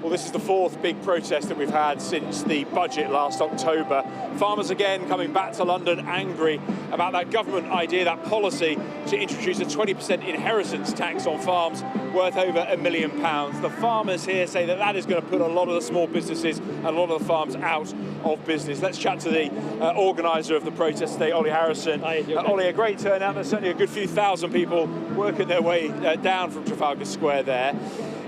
Well, this is the fourth big protest that we've had since the budget last October. Farmers again coming back to London angry about that government idea, that policy to introduce a 20% inheritance tax on farms worth over £1 million. The farmers here say that that is going to put a lot of the small businesses and a lot of the farms out of business. Let's chat to the organiser of the protest today, Ollie Harrison. Hi, okay? Ollie, a great turnout. There's certainly a good few thousand people working their way down from Trafalgar Square there.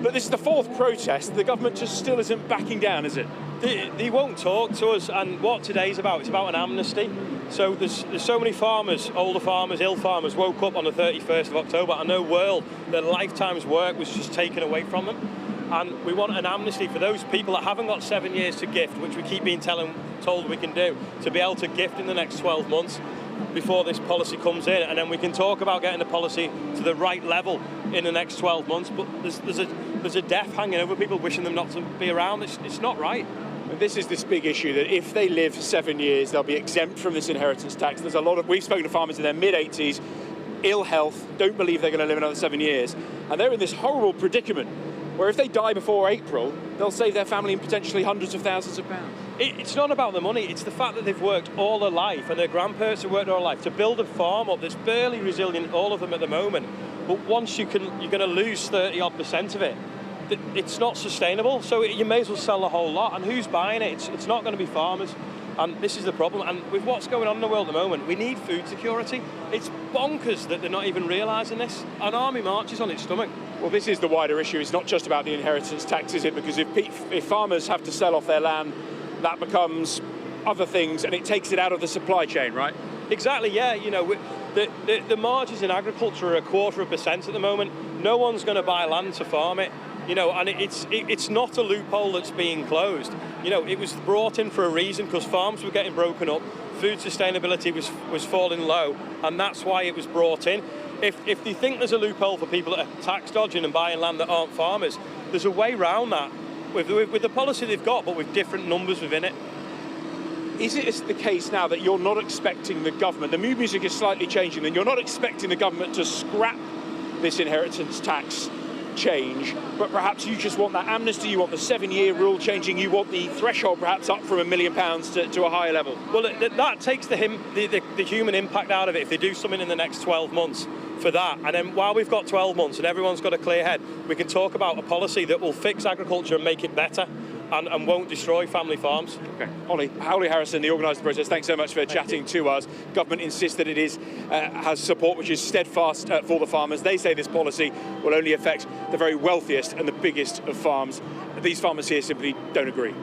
But this is the fourth protest. The government just still isn't backing down, is it? They won't talk to us, and what today's about, it's about an amnesty. So there's so many farmers, older farmers, ill farmers, woke up on the 31st of October and their world, their lifetime's work was just taken away from them. And we want an amnesty for those people that haven't got 7 years to gift, which we keep being told we can do, to be able to gift in the next 12 months before this policy comes in, and then we can talk about getting the policy to the right level in the next 12 months. But there's a death hanging over people, wishing them not to be around. It's not right. And this is this big issue that if they live 7 years, they'll be exempt from this inheritance tax. There's a lot of, we've spoken to farmers in their mid-80s, ill health, don't believe they're going to live another 7 years, and they're in this horrible predicament where if they die before April, they'll save their family potentially hundreds of thousands of pounds. It's not about the money, it's the fact that they've worked all their life, and their grandparents have worked all their life to build a farm up that's barely resilient, all of them at the moment. But once you're going to lose 30-odd% of it, it's not sustainable. So you may as well sell the whole lot, and who's buying it? It's not going to be farmers. And this is the problem. And with what's going on in the world at the moment, we need food security. It's bonkers that they're not even realising this. An army marches on its stomach. Well, this is the wider issue. It's not just about the inheritance tax, is it? Because if farmers have to sell off their land, that becomes other things, and it takes it out of the supply chain, right? Exactly, yeah. You know, the margins in agriculture are 0.25% at the moment. No one's going to buy land to farm it. You know, and it's not a loophole that's being closed. You know, it was brought in for a reason, because farms were getting broken up, food sustainability was falling low, and that's why it was brought in. If they think there's a loophole for people that are tax dodging and buying land that aren't farmers, there's a way around that with the policy they've got, but with different numbers within it. Is it the case now that you're not expecting the government, the mood music is slightly changing, and you're not expecting the government to scrap this inheritance tax change, but perhaps you just want that amnesty, you want the 7-year rule changing, you want the threshold perhaps up from £1 million to a higher level? Well, that takes the human impact out of it if they do something in the next 12 months for that. And then while we've got 12 months and everyone's got a clear head, we can talk about a policy that will fix agriculture and make it better and won't destroy family farms. Okay. Ollie Harrison, the organiser of the protest, thanks so much for chatting to us. Government insists that it has support which is steadfast for the farmers. They say this policy will only affect the very wealthiest and the biggest of farms. These farmers here simply don't agree.